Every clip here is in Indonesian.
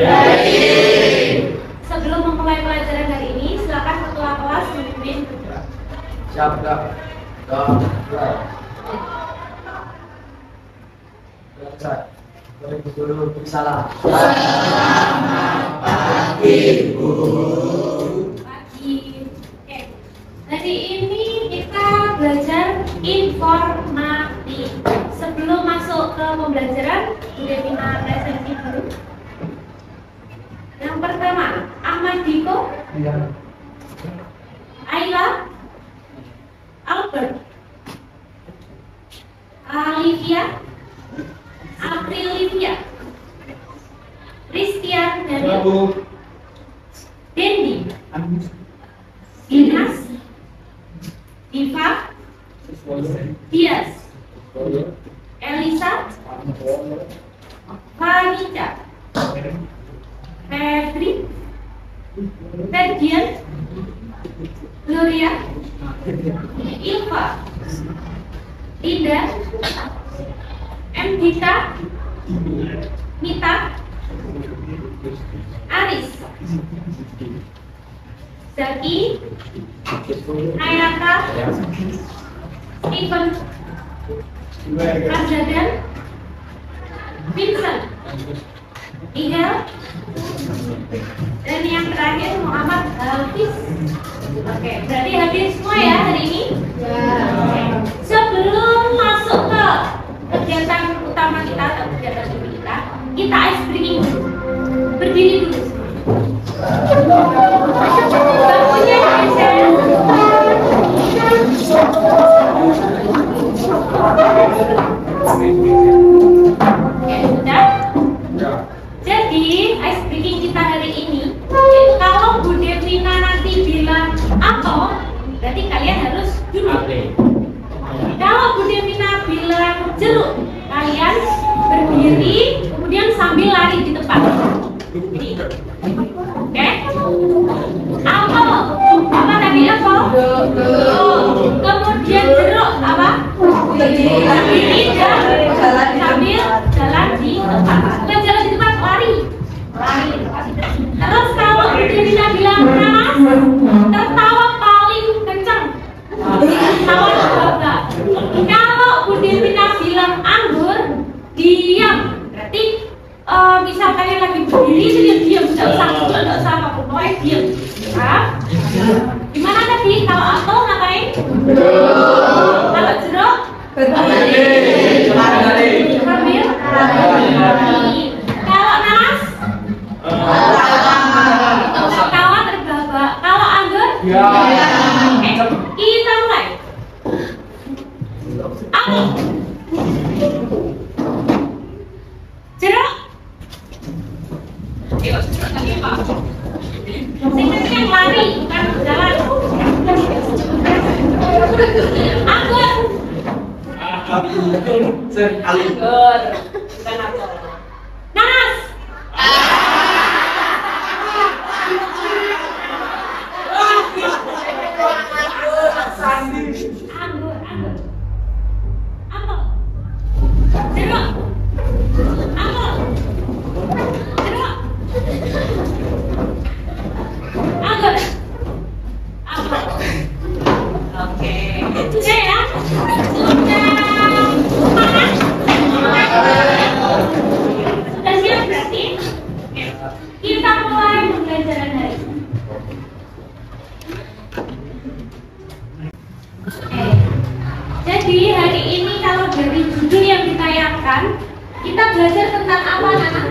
Baik. Sebelum memulai pelajaran hari ini, silakan ketua kelas memimpin. Siap, Kak. Dulu salah. Pagi. Oke. Hari ini kita belajar informatik. Sebelum masuk ke pembelajaran, udah kita presentasi dulu. Yang pertama, Ahmad Diko, Ayla, Albert, Olivia, Aprilivia, Christian Daniel, Dendi, Dinas, Diva, Dias, Elisa, Vanita, Febri, Ferdian, Gloria, Ilva, Linda, M. Dita, Mita, Aris, Zaki, Nayaka, Steven, Arzadan, Vincent, Igel, dan yang terakhir Muhammad Hafiz. Oke, berarti hadir semua ya hari ini? Oke. Sebelum masuk ke kegiatan utama kita atau kegiatan inti kita ice breaking dulu. Berdiri dulu. Bangkunya geser. Oke, sudah? Jadi ice breaking kita hari ini, kalau Bu Devina nanti bilang apel, berarti kalian harus duduk. Kalau Bu Devina bilang jeruk, kalian berdiri, kemudian sambil lari di tempat. Oke? Apel, apa tadi apel? Kemudian jeruk, apa? Berdiri dan sambil jalan di tempat. Bukan jalan di tempat, lari. Terus kalau Bu Devina bilang nanas, tertawa paling kencang. Tertawa juga. Kalau Bu Devina bilang anggur, diam. Berarti misal kalian lagi berdiri, jadi diam. Tidak usah duduk, tidak usah apapun, pokoknya diam. Gimana tadi? Kalau apel ngapain? Kalau jeruk? Sambil? Kalau nanas? Tertawa terbahak. Kalau anggur? Kita mulai. Apel, jeruk. Ayo, lagi Pak. Yang lari, bukan jalan. Anggur. Anggur, bukan apel. Nanas. Anggur. Apel. Jeruk. Apel. Jeruk. Anggur. Apel. Oke. Sudah ya? Sudah semangat? Sudah siap berarti? Oke. Kita mulai pembelajaran hari ini. Jadi hari ini kalau dari judul yang ditayangkan, kita belajar tentang apa, Nana?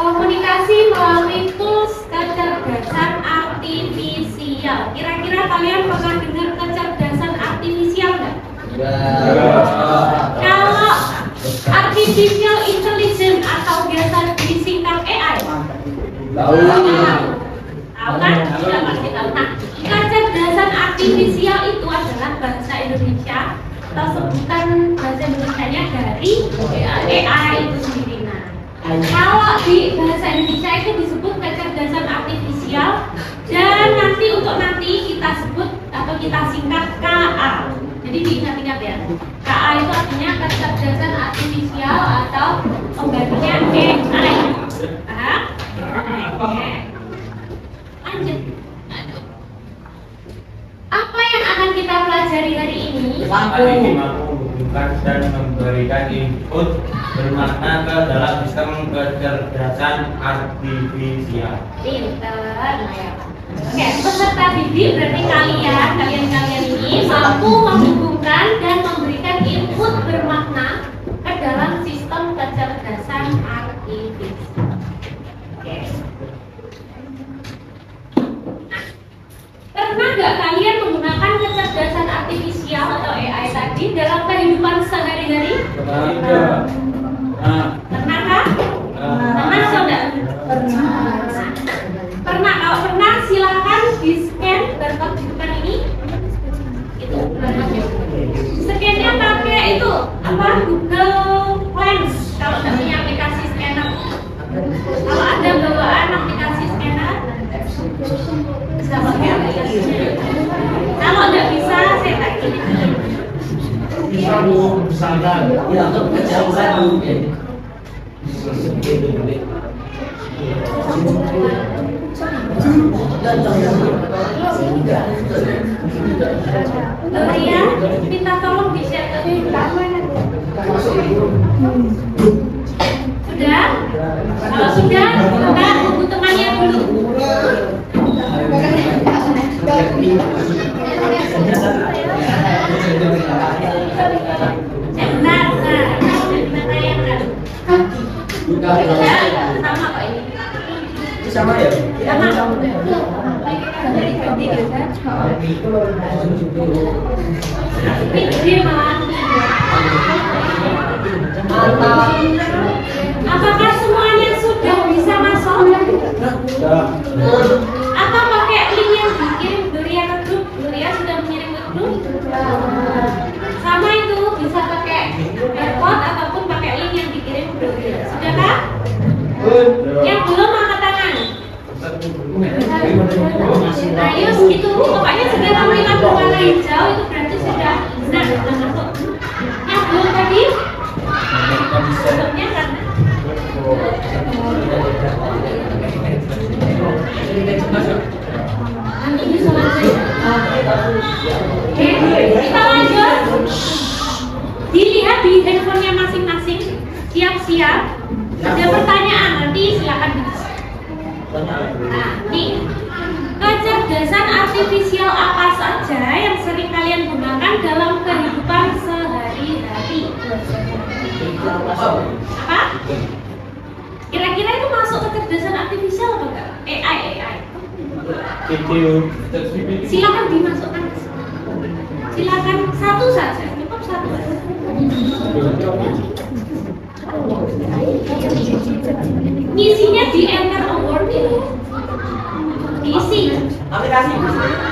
Komunikasi melalui tools kecerdasan artifisial. Kira-kira kalian pernah dengar kecerdasan artifisial nggak? Kalau artificial intelligence atau biasa disingkat AI. Tahu kan? Tidak pasti tahu. Nah, kecerdasan artifisial itu adalah bahasa Indonesia atau sebutan bahasa Indonesianya dari AI itu sendiri. Nah, kalau di bahasa Indonesia itu disebut kecerdasan artifisial dan nanti kita sebut atau kita singkat KA. Jadi diingat-ingat ya. KA itu artinya kecerdasan artifisial atau penggantinya AI. Paham? Oke. Lanjut. Apa yang akan kita pelajari hari ini? Hari ini mampu menunjukkan dan memberikan input bermakna ke dalam sistem kecerdasan artifisial. Pinter. Oke, peserta didik berarti kalian ini mampu menghubungkan dan memberikan input bermakna ke dalam sistem kecerdasan artifisial. Oke. Nah, pernah nggak kalian menggunakan kecerdasan artifisial atau AI tadi dalam kehidupan sehari-hari? Pernah kah? Pernah, saudara? Pernah. Kalau pernah, silakan di-scan barcode di depan ini. Itu. Scan-nya pakai itu apa? Google Lens. Kalau nggak punya aplikasi scanner. Kalau ada bawaan aplikasi scanner, bisa pakai aplikasi. Kalau nggak bisa, saya tak ini. Bisa misalkan, ya untuk kejauhan. Gloria, minta tolong di-share ke kita. Sudah? Kalau sudah, kita tunggu temannya dulu. Benar. Gimana ya, benar? Sama kok ini. Sama ya? Sama. Gede malah. Apakah semuanya sudah bisa masuk? Atau pakai link yang dikirim Gloria ke grup? Gloria sudah mengirim ke grup? Sama itu, bisa pakai barcode ataupun pakai link yang dikirim Gloria. Sudah kah? Yang belum angkat tangan. Ayo, itu pokoknya segera melihat warna hijau itu berarti sudah benar sudah masuk. Yang belum tadi? Belumnya karena nanti bisa lanjut. Oke, kita lanjut. Dilihat di handphonenya masing-masing. Siap-siap. Ada pertanyaan nanti silakan ditulis. Nah, nih, kecerdasan artifisial apa saja yang sering kalian gunakan dalam kehidupan sehari-hari? Apa? Kira-kira itu masuk kecerdasan artifisial apa enggak? AI. Silakan dimasukkan. Silakan satu saja, cukup satu. Ngisinya di enter award ini. Diisi. Aplikasi.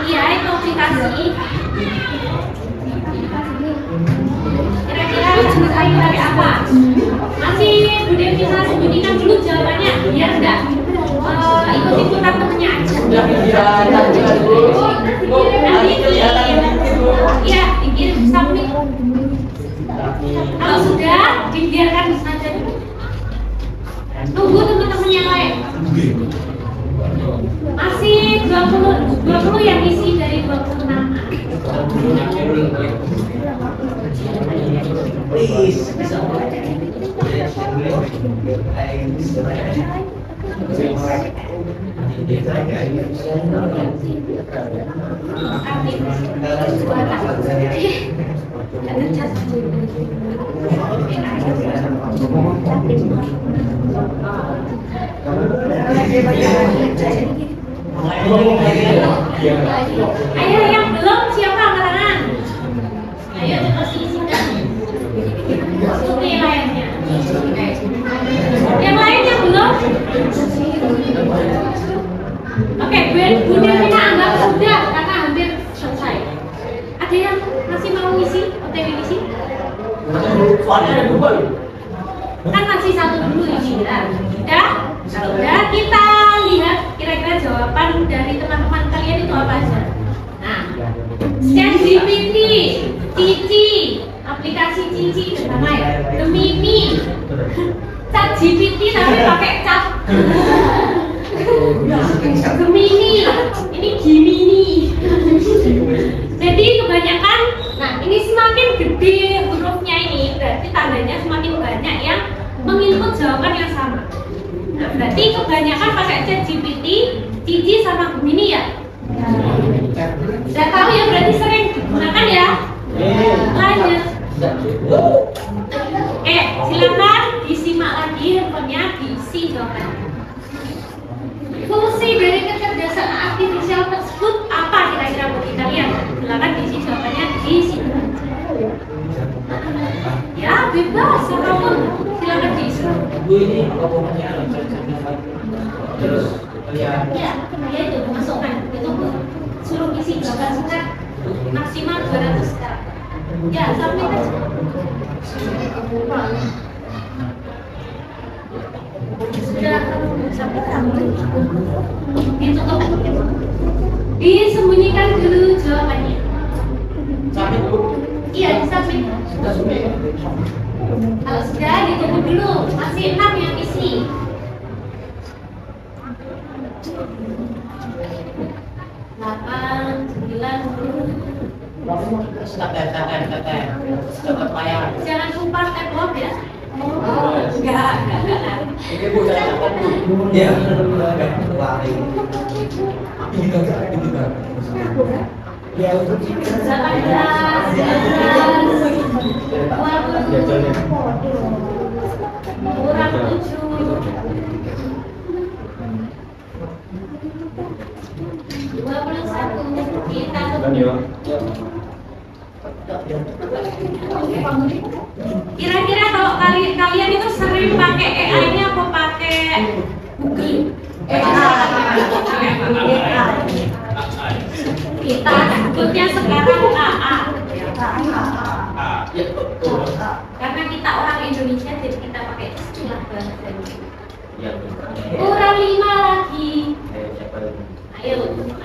Iya, itu aplikasi. Kira-kira ceritain dari apa? Masih Bu Devi sama Bu Dina dulu jawabannya, biar enggak ikut-ikutan temennya aja. Nanti iya, dikirim submit. Kalau sudah, dibiarkan saja dulu. Tunggu teman-teman yang lain. Masih 20 yang isi dari 26. Please, bisa Ayo yang belum siapa angkat tangan? Ayo cepat diisikan. Ini lainnya. Yang lain yang belum? Oke, Bu Devina anggap sudah karena hampir selesai. Ada yang masih mau ngisi? OTW ngisi? Kan masih satu dulu ini ya. Sudah kita lihat kira-kira jawaban dari teman-teman kalian itu apa aja. Nah, ChatGPT, Cici, aplikasi Cici itu nama ya, Gemini, ChatGPT tapi pakai cat. Gemini, ini Gemini. Jadi kebanyakan, nah ini semakin gede hurufnya ini berarti tandanya semakin banyak yang menginput jawaban yang sama. Nah, berarti kebanyakan pakai ChatGPT, Cici sama Gemini ya. Sudah tahu ya, berarti sering digunakan ya. Lanjut. Silakan disimak lagi handphonenya, diisi jawabannya. Fungsi dari kecerdasan artifisial tersebut apa kira-kira bagi kalian? Silakan diisi jawabannya di sini. Ya bebas, siapapun silakan diisi. Terus lihat. Ya, dia itu masukkan itu suruh isi jawaban singkat maksimal 200 kata. Ya, sampai aja. Sudah sampai kamu. Itu kok. Disembunyikan dulu jawabannya. Sampai dulu. Iya, disambung. Sudah sampai. Kalau sudah ditunggu dulu, masih 6 yang isi. 8, 9, 10. Santai. Cepat bayar. Jangan lupa tap log ya. Oh, enggak. Ini Bu, saya dapat Bu. Ya. Lari. Itu kan. Ya, untuk 18, 19, 20, kurang 7, 21, kita kira-kira kalau kalian itu sering pakai AI-nya apa pakai Google? Kita sebutnya sekarang AA. Karena kita orang Indonesia jadi kita pakai istilah bahasa Indonesia. Kurang 5 lagi. Ayo 5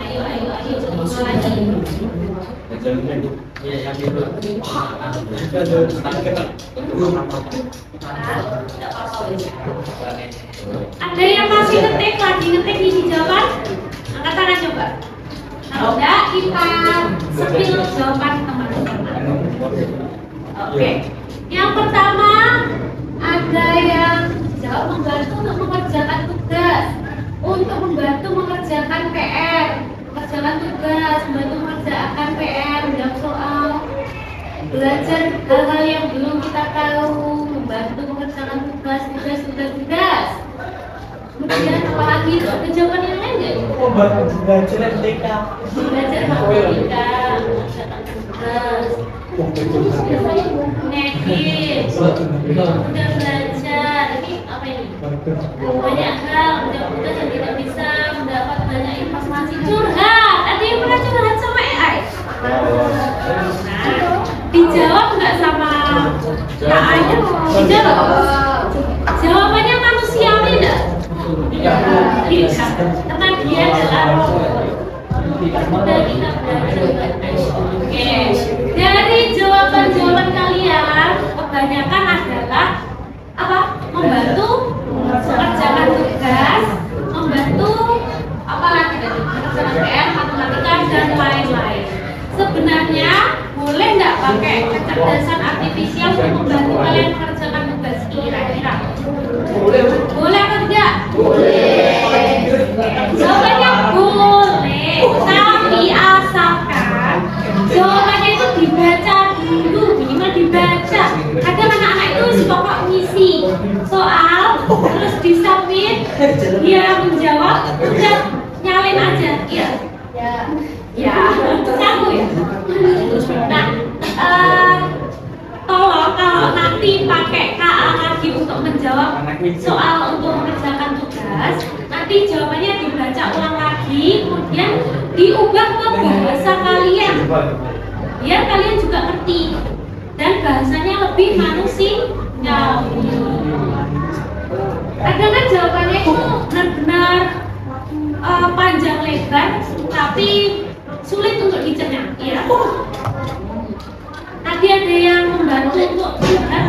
lagi. Ada yang masih ngetik lagi isi jawaban? Angkat tangan coba. Kalau enggak kita spill jawaban teman-teman. Oke. Yang pertama ada yang jawab membantu untuk mengerjakan tugas, untuk membantu mengerjakan PR, mengerjakan tugas, membantu mengerjakan PR, menjawab soal, belajar hal-hal yang belum kita tahu, membantu mengerjakan tugas. Kemudian apa lagi itu? Ada jawaban yang lain nggak? Belajar MTK. Belajar matematika, mengerjakan tugas. Nekis, udah belajar. Ini apa ini? Banyak hal, menjawab tugas yang tidak bisa mendapat banyak informasi. Curhat, ada yang pernah curhat sama AI? Nah, dijawab nggak sama AI-nya? Dijawab. Jawabannya manusiawi nggak? Tidak. Karena dia adalah robot. Sudah kita belajar. Oke. Dari jawaban-jawaban kalian, kebanyakan adalah apa? Membantu mengerjakan tugas, membantu apa lagi tadi? Mengerjakan PR, matematika dan lain-lain. Sebenarnya boleh nggak pakai kecerdasan artifisial untuk membantu kalian mengerjakan tugas kira-kira? Boleh atau tidak? Jawabannya boleh, tapi asalkan jawabannya itu dibaca dulu, minimal dibaca. Kadang anak-anak itu suka ngisi soal, terus disubmit, dia menjawab, udah nyalin aja, iya. Ya, kamu ya. Nah, tolong kalau nanti pakai KA lagi untuk menjawab soal untuk mengerjakan tugas, nanti jawabannya dibaca ulang lagi, kemudian diubah ke bahasa kalian, biar kalian juga ngerti dan bahasanya lebih manusiawi. Kadang kan jawabannya itu benar-benar panjang lebar, tapi sulit untuk dicerna. Iya. Tadi ada yang membantu untuk curhat.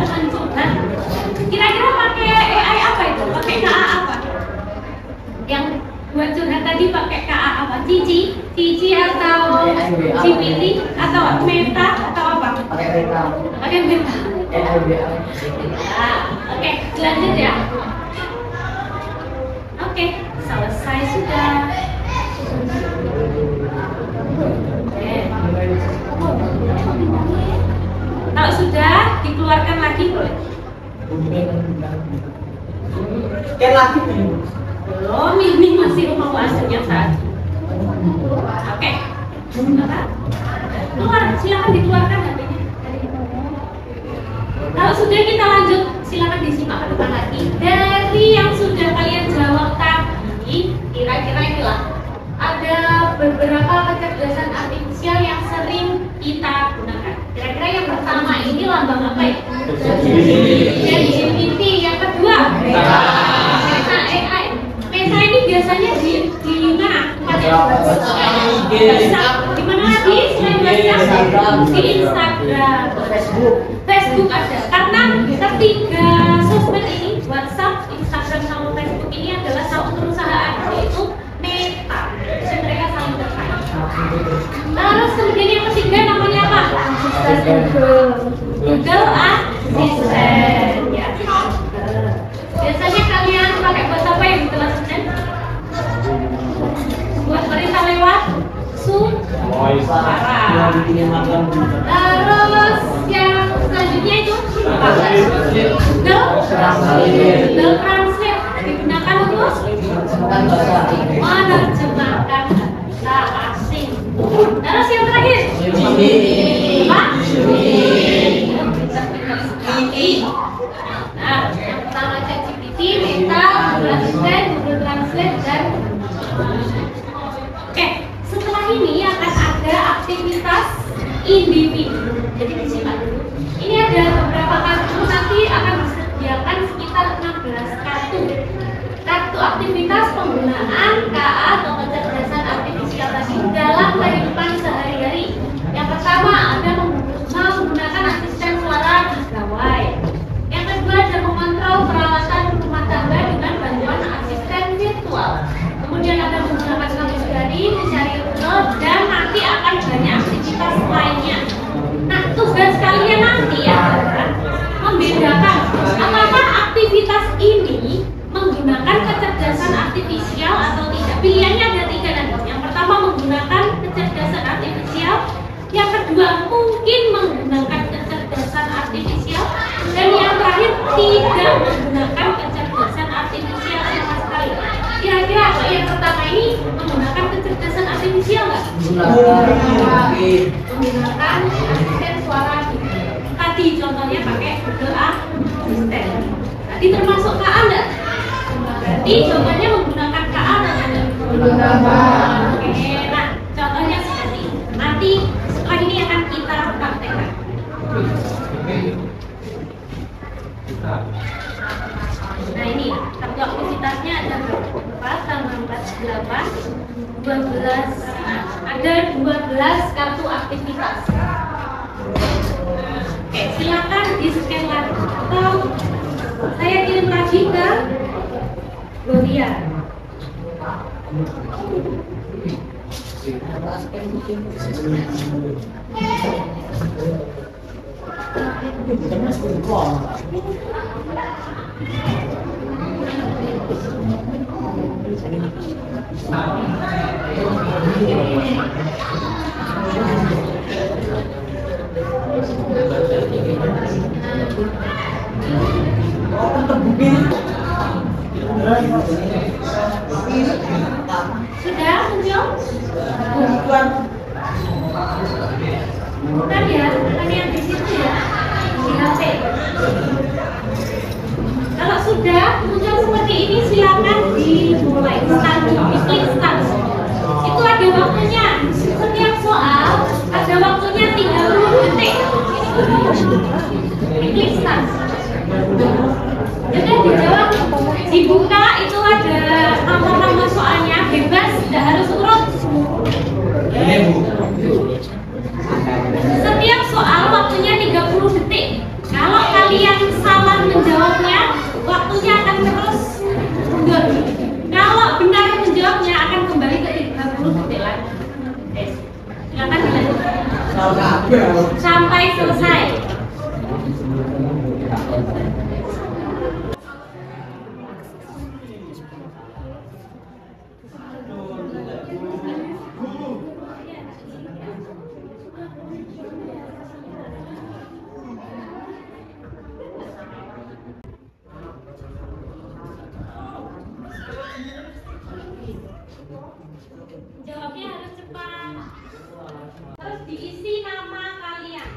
Kira-kira pakai AI apa itu? Pakai KA apa? Yang buat curhat tadi pakai KA apa? Cici atau GPT atau Meta atau apa? Pakai Meta. Pakai Meta. Oke, lanjut ya. Oke, selesai sudah. Kalau sudah dikeluarkan lagi boleh. Kan lagi nih. Belum, ini masih rumah aslinya saat. Oke. Keluar, silakan dikeluarkan HP-nya. Kalau sudah kita lanjut, silakan disimak ke depan lagi. Dari yang sudah kalian jawab tadi, kira-kira inilah. Ada beberapa kecerdasan artifisial yang sering kita gunakan. Kira-kira yang pertama ini lambang apa ya? GPT. Yang kedua, Meta AI. Meta ini biasanya di mana? Di mana lagi? Di Instagram, Facebook ada. Karena ketiga sosmed ini, WhatsApp, Instagram, sama Facebook ini adalah satu perusahaan, yaitu Meta. Jadi mereka saling terkait. Terus kemudian yang ketiga namanya apa? Google Assistant. Ya. Biasanya kalian pakai buat apa ya Google Assistant? Buat perintah lewat suara. Terus yang selanjutnya itu Google Translate digunakan untuk menerjemahkan bahasa asing. Terus yang terakhir apa? Nah, yang pertama ChatGPT, Meta, Google Assistant, Google Translate, dan oke, setelah ini akan ada aktivitas individu. Jadi disimak dulu. Ini ada beberapa kartu, nanti akan disediakan sekitar 16 kartu. Kartu aktivitas penggunaan KA atau kecerdasan artifisial tadi dalam kehidupan sehari-hari. Yang pertama ada menggunakan asisten suara di gawai. Yang kedua ada mengontrol peralatan rumah tangga dengan bantuan asisten virtual. Kemudian ada menggunakan kamus daring, mencari rute, dan nanti akan banyak aktivitas lainnya. Nah, tugas kalian nanti adalah membedakan apakah aktivitas ini menggunakan kecerdasan artifisial atau tidak. Pilihannya ada 3 nanti. Yang pertama menggunakan kecerdasan artifisial, yang kedua mungkin menggunakan kecerdasan artifisial, dan yang terakhir tidak menggunakan kecerdasan artifisial sama sekali. Kira-kira kalau yang pertama ini menggunakan kecerdasan artifisial nggak? Menggunakan asisten suara. Tadi contohnya pakai Google Assistant. Tadi termasuk KA nggak? Berarti contohnya menggunakan KA nggak? Oke, nah contohnya seperti ini. Nanti setelah ini akan kita praktekkan. Nah ini kartu aktivitasnya ada berapa? Tanggal 8, 12, ada 12 kartu aktivitas. Oke, silakan di scan lagi atau saya kirim lagi ke Gloria. Sudah muncul? Bukan ya, bukan yang di situ ya, di HP. Kalau sudah muncul seperti ini, silakan dimulai start, diklik start. Itu ada waktunya. Setiap soal ada waktunya 30 detik. Diklik start. Jadi dijawab, dibuka itu ada nama-nama soalnya, bebas, tidak harus urut. menjawabnya, waktunya akan terus mundur. Kalau benar menjawabnya akan kembali ke 30 detik lagi. Silakan dilanjutkan sampai selesai. Jawabnya harus cepat. Terus diisi nama kalian.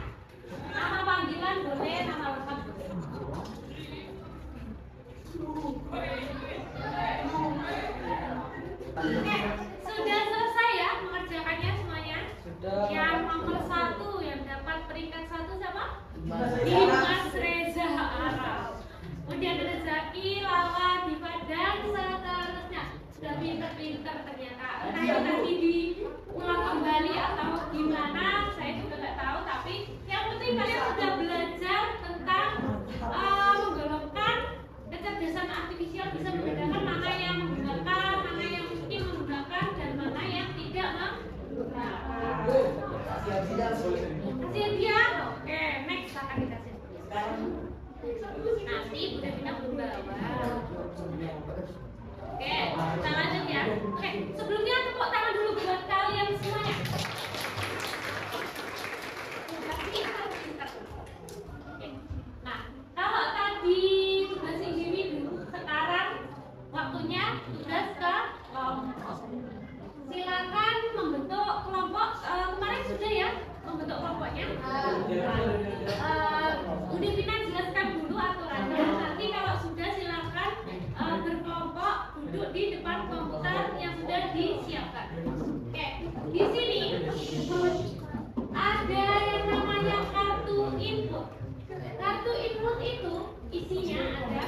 Nama panggilan boleh, nama lengkap boleh. Oke, sudah selesai ya mengerjakannya semuanya? Yang nomor 1 yang dapat peringkat 1 siapa? Dimas Reza Araf. Kemudian ada Zaki, Lala, Diva, dan seterusnya. Sudah pinter-pinter ternyata. Entah tadi diulang kembali atau gimana, saya juga nggak tahu. Tapi yang penting kalian sudah belajar tentang menggolongkan kecerdasan artifisial, bisa membedakan mana yang menggunakan, mana yang mungkin menggunakan, dan mana yang tidak menggunakan. Kasih dia? Oke, next akan dikasih. Nanti udah kita membawa. Oke, kita lanjut ya. Oke, sebelumnya tepuk tangan dulu buat kalian semuanya. Nah, kalau tadi tugas individu, sekarang waktunya tugas ke kelompok. Silakan membentuk kelompok. Kemarin sudah ya membentuk kelompoknya. Udah Vina jelaskan dulu aturannya. Nanti kalau sudah silakan berkelompok duduk di depan komputer yang sudah disiapkan. Oke, di sini ada yang namanya kartu input. Kartu input itu isinya ada,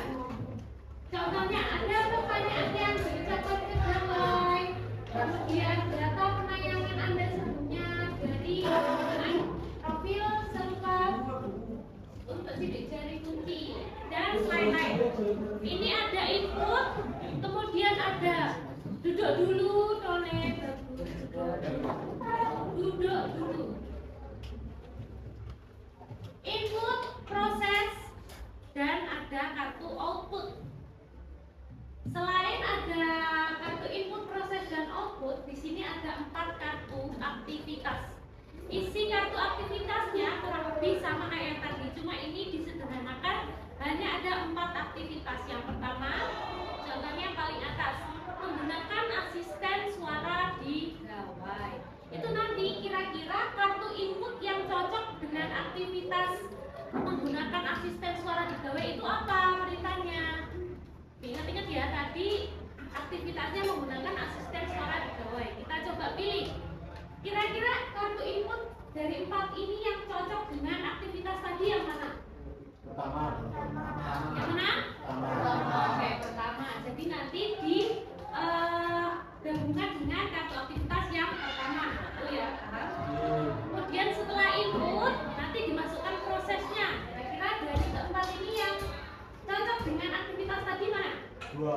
contohnya ada pertanyaan yang diucapkan ke gawai, kemudian data penayangan Anda sebelumnya dari penggunaan profil serta untuk sidik jari kunci dan lain-lain. Ini ada input, kemudian ada duduk dulu, Tone, duduk dulu. Input, proses, dan ada kartu output. Selain ada kartu input, proses, dan output, di sini ada 4 kartu aktivitas. Isi kartu aktivitasnya kurang lebih sama kayak yang tadi, cuma ini disederhanakan, hanya ada 4 aktivitas. Yang pertama, contohnya yang paling atas, menggunakan asisten suara di gawai. Itu nanti kira-kira kartu input yang cocok dengan aktivitas menggunakan asisten suara di gawai itu apa perintahnya? Ingat-ingat ya, tadi aktivitasnya menggunakan asisten suara di gawai. Kita coba pilih. Kira-kira kartu input dari 4 ini yang cocok dengan aktivitas tadi yang mana? Pertama. Yang mana? Oke, pertama. Jadi nanti di gabungkan dengan kartu aktivitas yang pertama. Itu ya. Kemudian setelah input nanti dimasukkan prosesnya. Kira-kira dari keempat ini yang cocok dengan aktivitas tadi mana? 2.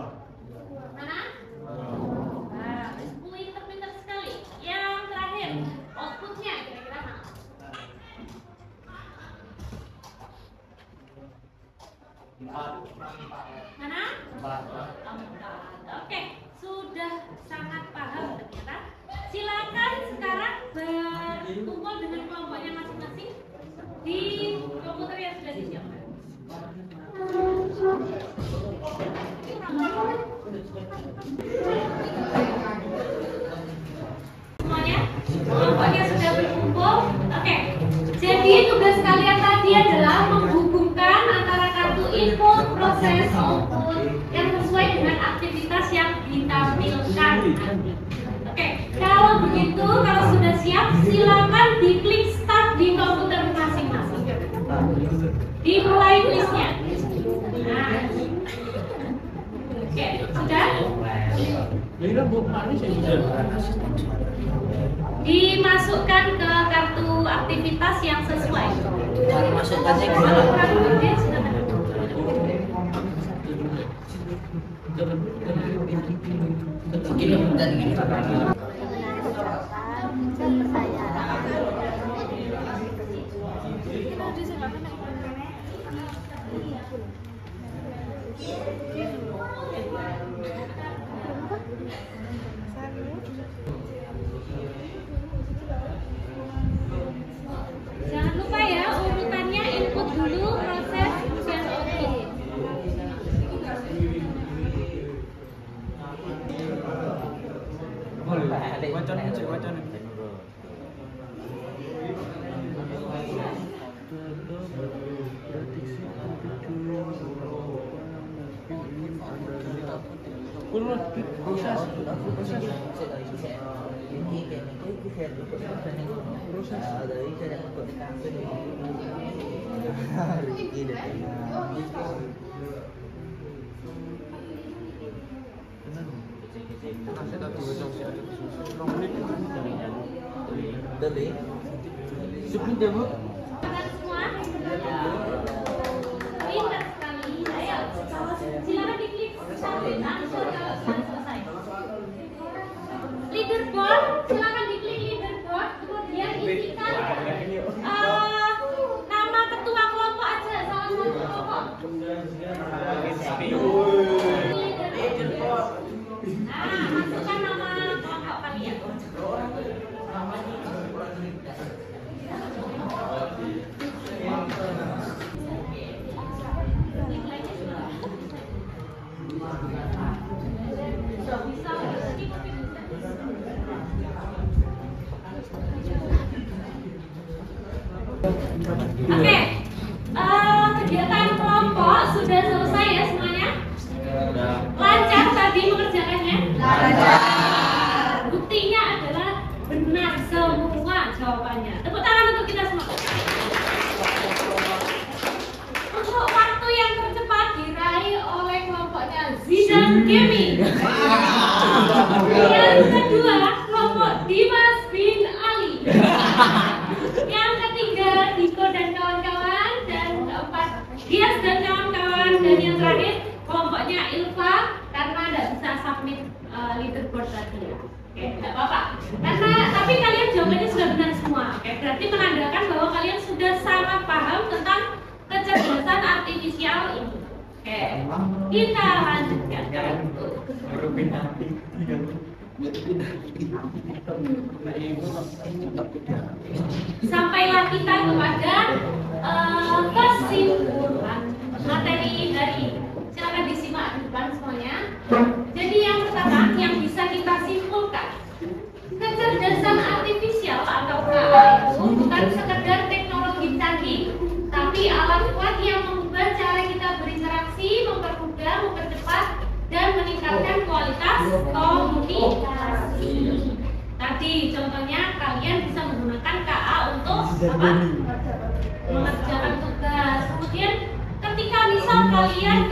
Mana? 2. Nah, pinter-pinter sekali. Yang terakhir, outputnya kira-kira mana? Mana? 4. Oke, sudah sangat paham ternyata. Silakan sekarang berkumpul dengan kelompoknya masing-masing di komputer yang sudah disiapkan. Semuanya? Kelompoknya sudah berkumpul. Oke, jadi tugas kalian tadi adalah menghubungkan antara kartu input, proses, output yang sesuai dengan aktivitas yang ditampilkan. Oke, kalau begitu, kalau sudah siap, silakan diklik start di komputer masing-masing. Dimulai tulisnya. Nah, oke, sudah? Dimasukkan ke kartu aktivitas yang sesuai. Masukkannya gimana? Jangan lupa ya, urutannya input dulu, proses, dan oke. Teman semua, pintar sekali. Ayo, silakan diklik sampai langsung kalau sudah selesai. Leaderboard, silakan diklik leaderboard. Kemudian isikan nama ketua kelompok aja, salah satu kelompok. Nah, masukkan nama kelompok kalian. Oke, kegiatan kelompok sudah selesai ya semuanya? Lancar tadi mengerjakannya? Lancar. Buktinya adalah benar semua jawabannya. Tepuk tangan untuk kita semua. Untuk waktu yang tercepat diraih oleh kelompoknya Zidan Gaming. Yang kedua kelompok Dimas bin Ali. Yang ketiga Diko dan kawan-kawan, dan keempat Dias dan kawan-kawan, dan yang terakhir kelompoknya Ilva karena tidak bisa submit leaderboard tadi ya. Oke, tidak apa-apa. Tapi kalian jawabannya sudah benar semua. Oke, berarti menandakan bahwa kalian sudah sangat paham tentang kecerdasan artifisial ini. Oke, kita lanjutkan. Sampailah kita kepada kesimpulan materi hari ini. Silakan disimak di depan semuanya. Jadi yang pertama yang bisa kita simpulkan, kecerdasan artifisial atau KA itu bukan sekedar teknologi canggih, tapi alat kuat yang mengubah cara kita berinteraksi, mempermudah, mempercepat, dan meningkatkan kualitas komunikasi. Tadi contohnya kalian bisa menggunakan KA untuk apa? Mengerjakan tugas. Kemudian ketika misal kalian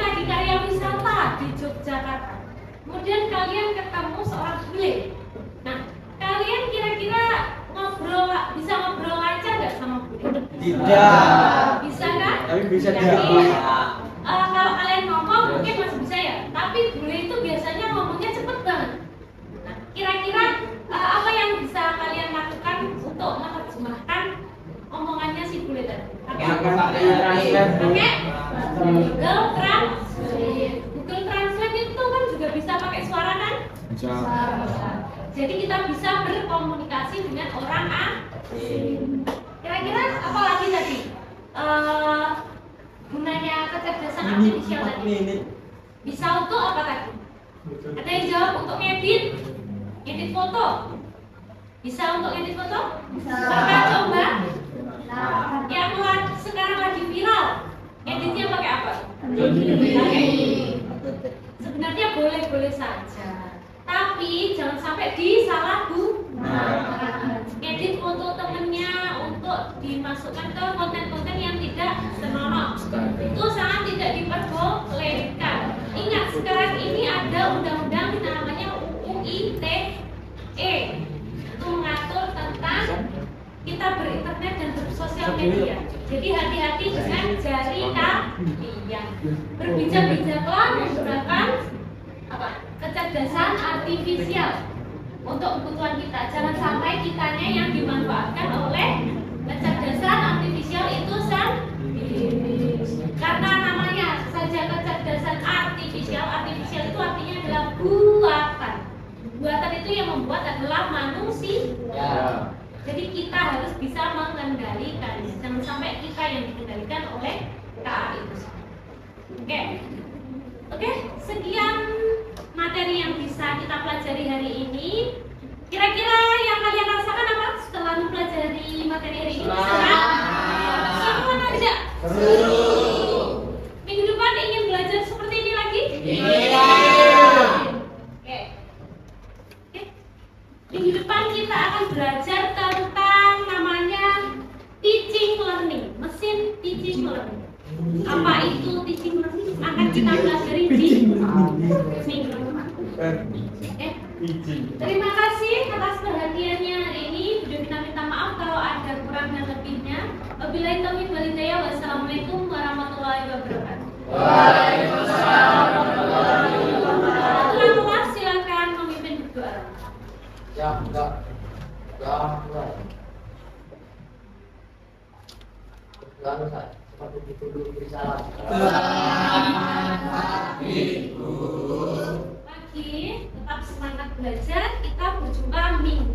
lagi karya wisata di Yogyakarta, kemudian kalian ketemu seorang bule. Nah, kalian kira-kira bisa ngobrol aja nggak sama bule? Tidak. Bisa kan? Tapi bisa jadi, kalau kalian ngomong mungkin masih bisa ya, tapi bule itu biasanya ngomongnya cepet banget. Nah, kira-kira apa yang bisa kalian lakukan untuk menerjemahkan omongannya si bule tadi? Pakai Google Translate. Google Translate itu kan juga bisa pakai suara kan? Bisa. Jadi kita bisa berkomunikasi dengan orang asing. Kira-kira apa lagi tadi? Gunanya kecerdasan artifisial tadi? Bisa untuk apa tadi? Ada yang jawab untuk ngedit foto? Bisa untuk ngedit foto? Bisa. Kita coba. Yang sekarang lagi viral, editnya pakai apa? Sebenarnya boleh-boleh saja, tapi jangan sampai disalahgunakan. Edit foto temennya untuk dimasukkan ke konten-konten yang tidak senonoh, itu sangat tidak diperbolehkan. Ingat, sekarang ini ada undang-undang namanya UU ITE, itu mengatur tentang kita berinternet dan bersosial media. Jadi hati-hati dengan jari kalian. Berbijak-bijaklah menggunakan kecerdasan artifisial untuk kebutuhan kita. Jangan sampai kitanya yang dimanfaatkan oleh kecerdasan artifisial itu sendiri. yang membuat adalah manusia. Ya. Jadi kita harus bisa mengendalikannya. Jangan sampai kita yang dikendalikan oleh KA itu. Oke, sekian materi yang bisa kita pelajari hari ini. Kira-kira yang kalian rasakan apa setelah mempelajari materi hari ini? Seru atau tidak? Minggu depan ingin belajar seperti ini lagi? Iya. Oke. Minggu depan kita akan belajar tentang namanya teaching learning, mesin teaching learning. Apa itu teaching learning? Akan kita pelajari di minggu depan. Terima kasih atas perhatiannya hari ini. Kita minta maaf kalau ada kurang dan lebihnya. Wabillahi taufiq wal hidayah. Wassalamualaikum warahmatullahi wabarakatuh. Waalaikumsalam warahmatullahi wabarakatuh. Tuan-tuan silakan memimpin berdoa. Ya, enggak. Seperti itu dulu bersalah. Pagi, tetap semangat belajar. Kita berjumpa minggu.